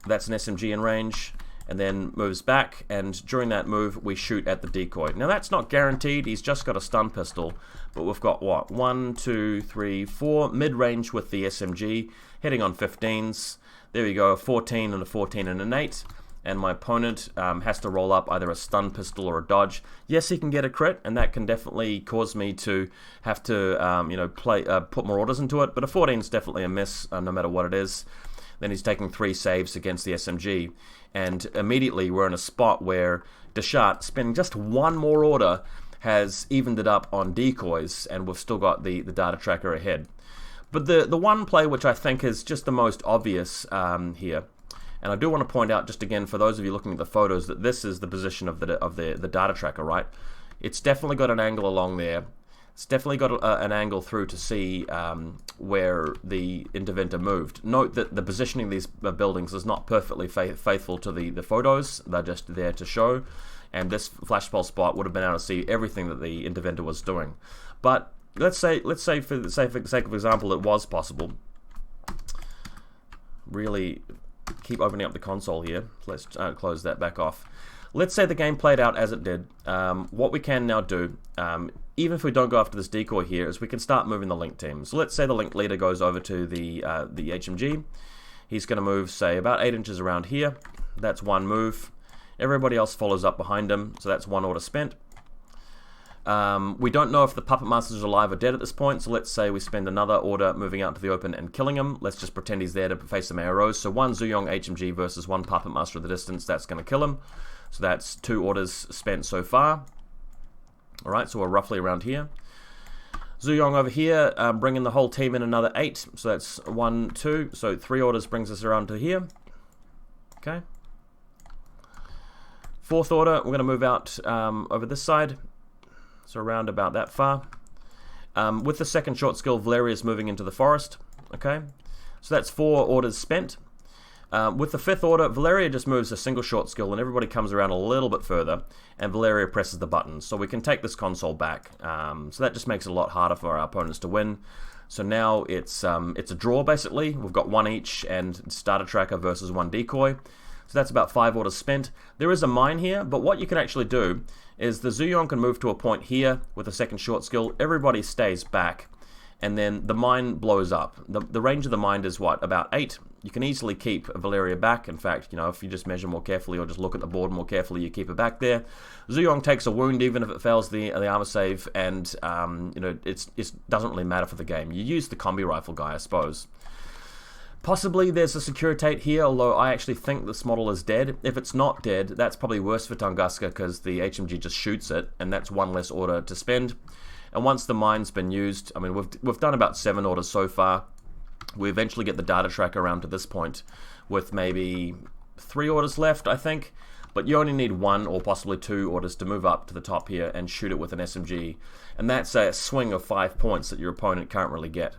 That's an SMG in range, and then moves back, and during that move, we shoot at the decoy. Now that's not guaranteed, he's just got a stun pistol, but we've got what? 1, 2, 3, 4, mid-range with the SMG, hitting on 15s. There we go, a 14 and a 14 and an 8. And my opponent has to roll up either a stun pistol or a dodge. Yes, he can get a crit, and that can definitely cause me to have to, you know, put more orders into it. But a 14 is definitely a miss, no matter what it is. Then he's taking 3 saves against the SMG, and immediately we're in a spot where Deschart, spending just 1 more order, has evened it up on decoys, and we've still got the Data Tracker ahead. But the one play which I think is just the most obvious here. And I do want to point out, just again, for those of you looking at the photos, that this is the position of the Data Tracker, right? It's definitely got an angle along there. It's definitely got an angle through to see where the interventor moved. Note that the positioning of these buildings is not perfectly faithful to the photos. They're just there to show. And this flashbulb spot would have been able to see everything that the interventor was doing. But let's say for the sake of example, it was possible. Really keep opening up the console here. Let's close that back off. Let's say the game played out as it did. What we can now do, even if we don't go after this decoy here, is we can start moving the Link team. So let's say the Link leader goes over to the HMG. He's going to move, say, about 8 inches around here. That's 1 move. Everybody else follows up behind him, so that's 1 order spent. We don't know if the Puppet Masters are alive or dead at this point, so let's say we spend another order moving out to the open and killing him. Let's just pretend he's there to face some AROs. So 1 Zuyong HMG versus 1 Puppet Master at the distance, that's going to kill him. So that's 2 orders spent so far. Alright, so we're roughly around here. Zuyong over here, bringing the whole team in another 8. So that's 1, 2. So 3 orders brings us around to here. Okay. 4th order, we're going to move out over this side. So around about that far. With the 2nd short skill, Valeria's moving into the forest. Okay. So that's 4 orders spent. With the 5th order, Valeria just moves a single short skill and everybody comes around a little bit further and Valeria presses the button. So we can take this console back. So that just makes it a lot harder for our opponents to win. So now it's a draw basically. We've got 1 each and Data Tracker versus 1 decoy. So that's about 5 orders spent. There is a mine here, but what you can actually do is the Zuyong can move to a point here with a 2nd short skill. Everybody stays back. And then the mine blows up. The range of the mine is what? About 8. You can easily keep Valeria back. In fact, you know, if you just measure more carefully or just look at the board more carefully, you keep her back there. Zuyong takes a wound even if it fails the armor save, and you know, it doesn't really matter for the game. You use the combi rifle guy, I suppose. Possibly there's a Securitate here, although I actually think this model is dead. If it's not dead, that's probably worse for Tunguska because the HMG just shoots it, and that's one less order to spend. And once the mine's been used, I mean, we've done about 7 orders so far. We eventually get the data track around to this point with maybe 3 orders left, I think. But you only need 1 or possibly 2 orders to move up to the top here and shoot it with an SMG. And that's a swing of 5 points that your opponent can't really get.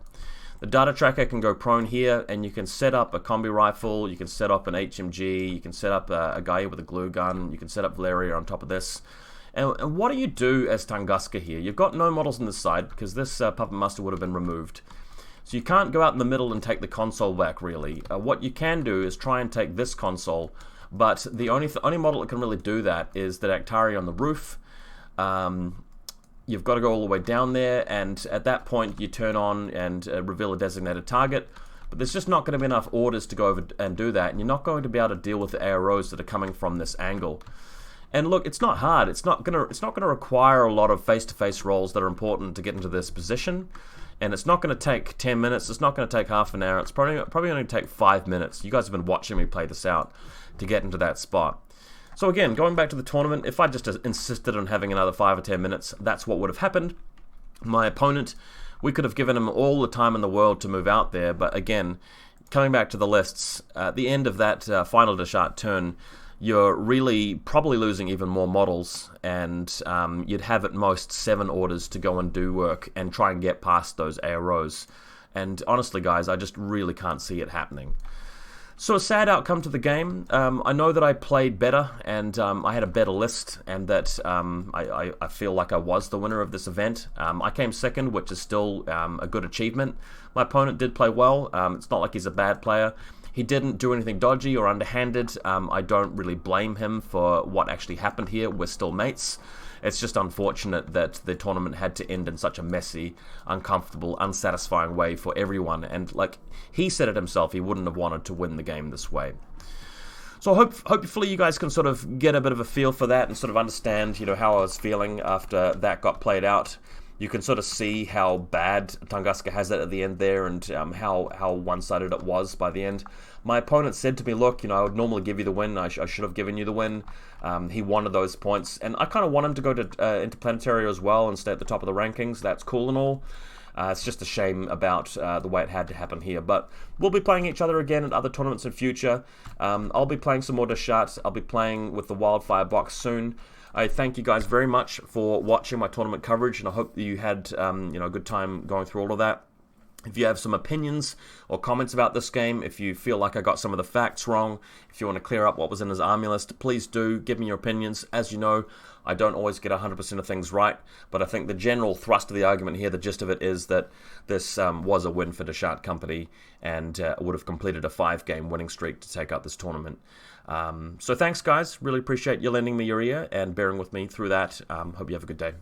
The data tracker can go prone here, and you can set up a combi rifle, you can set up an HMG, you can set up a guy with a glue gun, you can set up Valeria on top of this. And what do you do as Tunguska here? You've got no models on this side because this Puppet Master would have been removed. So you can't go out in the middle and take the console back, really. What you can do is try and take this console, but the only model that can really do that is the Dactari on the roof. You've got to go all the way down there, and at that point you turn on and reveal a designated target. But there's just not going to be enough orders to go over and do that, and you're not going to be able to deal with the AROs that are coming from this angle. And look, it's not hard. It's not going to require a lot of face-to-face rolls that are important to get into this position. And it's not going to take 10 minutes. It's not going to take half an hour. It's probably going to take 5 minutes. You guys have been watching me play this out to get into that spot. So again, going back to the tournament, if I just insisted on having another 5 or 10 minutes, that's what would have happened. My opponent, we could have given him all the time in the world to move out there, but again, coming back to the lists, at the end of that final Deschart turn, you're really probably losing even more models, and you'd have at most 7 orders to go and do work and try and get past those AROs. And honestly, guys, I just really can't see it happening. So a sad outcome to the game. I know that I played better, and I had a better list, and that I feel like I was the winner of this event. I came second, which is still a good achievement. My opponent did play well. It's not like he's a bad player. He didn't do anything dodgy or underhanded. I don't really blame him for what actually happened here. We're still mates. It's just unfortunate that the tournament had to end in such a messy, uncomfortable, unsatisfying way for everyone. And like he said it himself, he wouldn't have wanted to win the game this way. So hopefully you guys can sort of get a bit of a feel for that and sort of understand, you know, how I was feeling after that got played out. You can sort of see how bad Tunguska has it at the end there, and how one-sided it was by the end. My opponent said to me, look, you know, I would normally give you the win. I should have given you the win. He wanted those points, and I kind of want him to go to Interplanetary as well and stay at the top of the rankings. That's cool and all. It's just a shame about the way it had to happen here. But we'll be playing each other again at other tournaments in future. I'll be playing some more Deschart. I'll be playing with the Wildfire box soon. I thank you guys very much for watching my tournament coverage, and I hope that you had a good time going through all of that. If you have some opinions or comments about this game, if you feel like I got some of the facts wrong, if you want to clear up what was in his army list, please do give me your opinions. As you know, I don't always get 100% of things right, but I think the general thrust of the argument here, the gist of it is that this was a win for Deschart Company, and would have completed a 5-game winning streak to take out this tournament. So thanks, guys. Really appreciate you lending me your ear and bearing with me through that. Hope you have a good day.